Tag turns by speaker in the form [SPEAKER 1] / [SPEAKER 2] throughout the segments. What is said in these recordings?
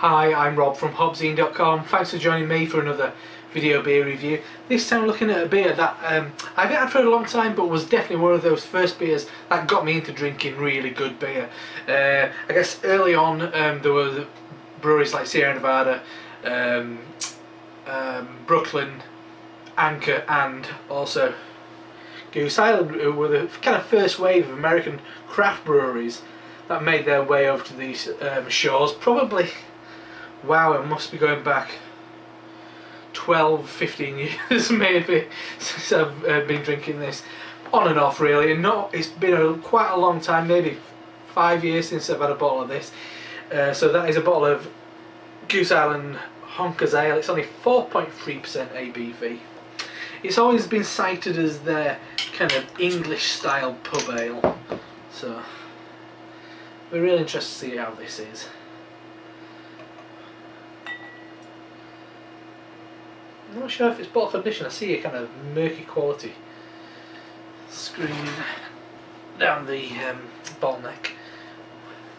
[SPEAKER 1] Hi, I'm Rob from HopZine.com. Thanks for joining me for another video beer review. This time looking at a beer that I've had for a long time, but was definitely one of those first beers that got me into drinking really good beer. I guess early on there were breweries like Sierra Nevada, Brooklyn, Anchor, and also Goose Island, who were the kind of first wave of American craft breweries that made their way over to these shores. Probably, wow, it must be going back 12, 15 years maybe since I've been drinking this, on and off really, and it's been quite a long time, maybe 5 years since I've had a bottle of this. So that is a bottle of Goose Island Honkers Ale. It's only 4.3% ABV. It's always been cited as their kind of English style pub ale, so we're really interested to see how this is. I'm not sure if it's bottle condition. I see a kind of murky quality screen down the bottle neck.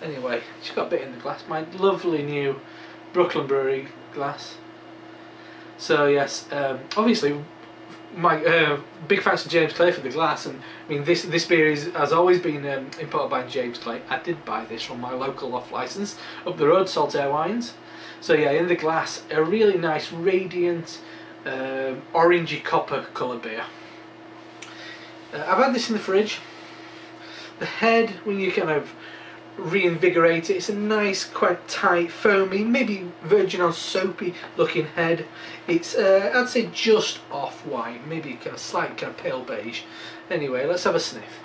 [SPEAKER 1] Anyway, she's got a bit in the glass. My lovely new Brooklyn Brewery glass. So yes, obviously my big thanks to James Clay for the glass, and I mean this beer has always been imported by James Clay. I did buy this from my local off license up the road, Salt Air Wines. So yeah, in the glass, a really nice radiant orangey copper colour beer. I've had this in the fridge. The head, when you kind of reinvigorate it, it's a nice, quite tight, foamy, maybe virgin or soapy looking head. It's I'd say just off white, maybe kind of slight kind of pale beige. Anyway, let's have a sniff.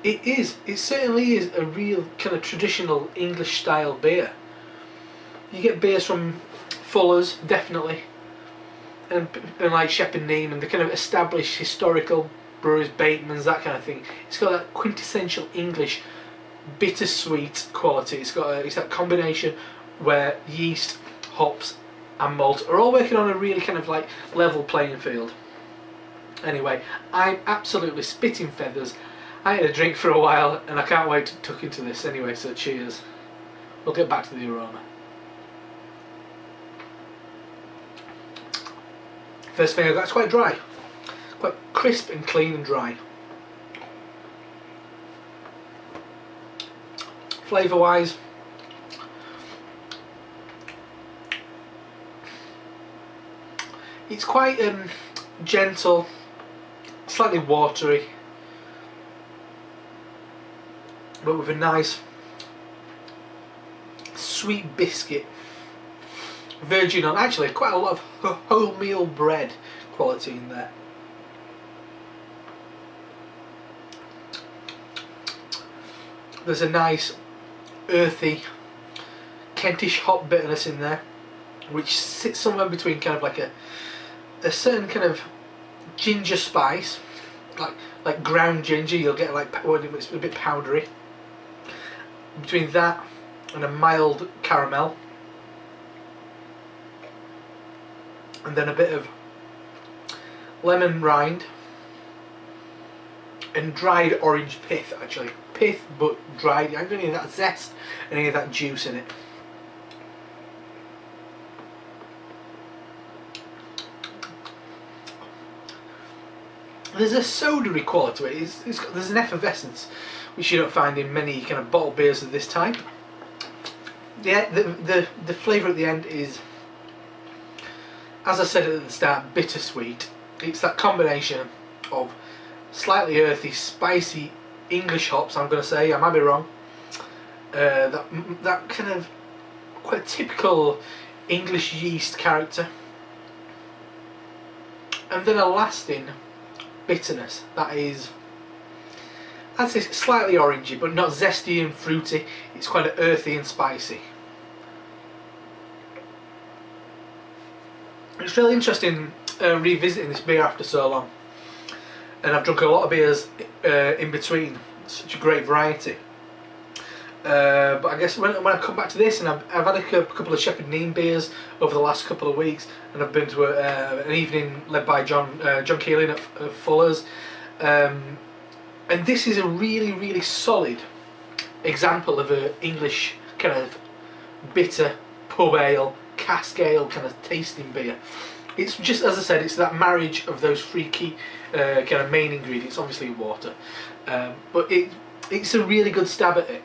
[SPEAKER 1] It certainly is a real kind of traditional English style beer. You get beers from Fuller's, definitely, and like Shepherd Neame and the kind of established historical breweries, Bateman's, that kind of thing. It's got that quintessential English bittersweet quality. It's that combination where yeast, hops and malt are all working on a really kind of like level playing field. Anyway, I'm absolutely spitting feathers. I had a drink for a while and I can't wait to tuck into this anyway, so cheers. We'll get back to the aroma. First thing I got, it's quite dry. Quite crisp and clean and dry. Flavour wise, it's quite gentle, slightly watery, but with a nice sweet biscuit, virgin on, actually quite a lot of wholemeal bread quality in there. There's a nice earthy Kentish hop bitterness in there, which sits somewhere between kind of like a certain kind of ginger spice, like ground ginger. You'll get like when it's a bit powdery. Between that and a mild caramel, and then a bit of lemon rind and dried orange pith. Actually, pith but dried. I don't get any of that zest and any of that juice in it. There's a sodary quality to it. There's an effervescence which you don't find in many kind of bottled beers of this type. The flavour at the end is, as I said at the start, bittersweet. It's that combination of slightly earthy, spicy English hops, I'm going to say, I might be wrong. That kind of quite typical English yeast character. And then a lasting bitterness that is, I'd say, slightly orangey, but not zesty and fruity. It's quite earthy and spicy. It's really interesting revisiting this beer after so long, and I've drunk a lot of beers in between. Such a great variety. But I guess when I come back to this, and I've had a couple of Shepherd Neame beers over the last couple of weeks, and I've been to an evening led by John Keeling at Fuller's, and this is a really solid example of an English kind of bitter pub ale, cask ale kind of tasting beer. It's just, as I said, it's that marriage of those three key kind of main ingredients, obviously water, but it's a really good stab at it.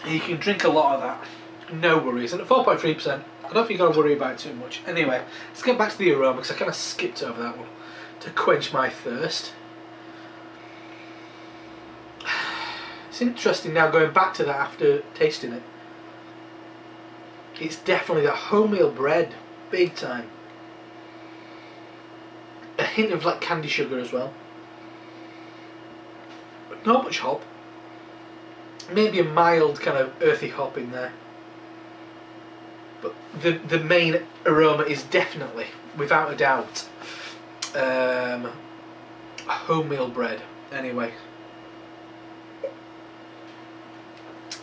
[SPEAKER 1] You can drink a lot of that, no worries, and at 4.3%, I don't think you've got to worry about it too much. Anyway, let's get back to the aroma, because I kind of skipped over that one to quench my thirst. It's interesting now going back to that after tasting it. It's definitely that wholemeal bread, big time. A hint of like candy sugar as well. But not much hop. Maybe a mild kind of earthy hop in there. But the main aroma is definitely, without a doubt, wholemeal bread. Anyway.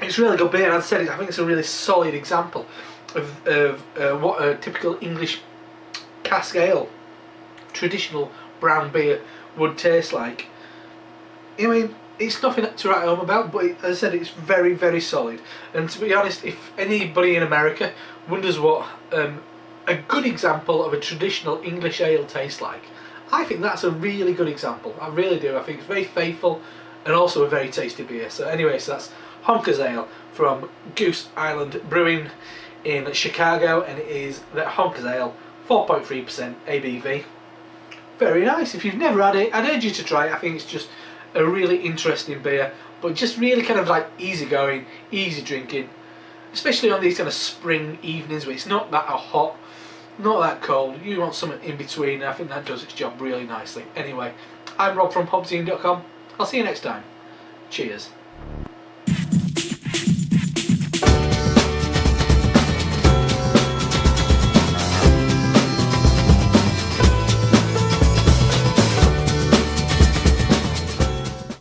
[SPEAKER 1] It's really good beer, and as I said, I think it's a really solid example of what a typical English cask ale, traditional brown beer, would taste like. I mean, it's nothing to write home about, but as I said, it's very, very solid. And to be honest, if anybody in America wonders what a good example of a traditional English ale tastes like, I think that's a really good example. I really do. I think it's very faithful and also a very tasty beer. So anyway, so that's Honkers Ale from Goose Island Brewing in Chicago, and it is the Honkers Ale, 4.3% ABV. Very nice. If you've never had it, I'd urge you to try it. I think it's just a really interesting beer, but just really kind of like easy going, easy drinking, especially on these kind of spring evenings where it's not that hot, not that cold. You want something in between, and I think that does its job really nicely. Anyway, I'm Rob from HopZine.com. I'll see you next time. Cheers.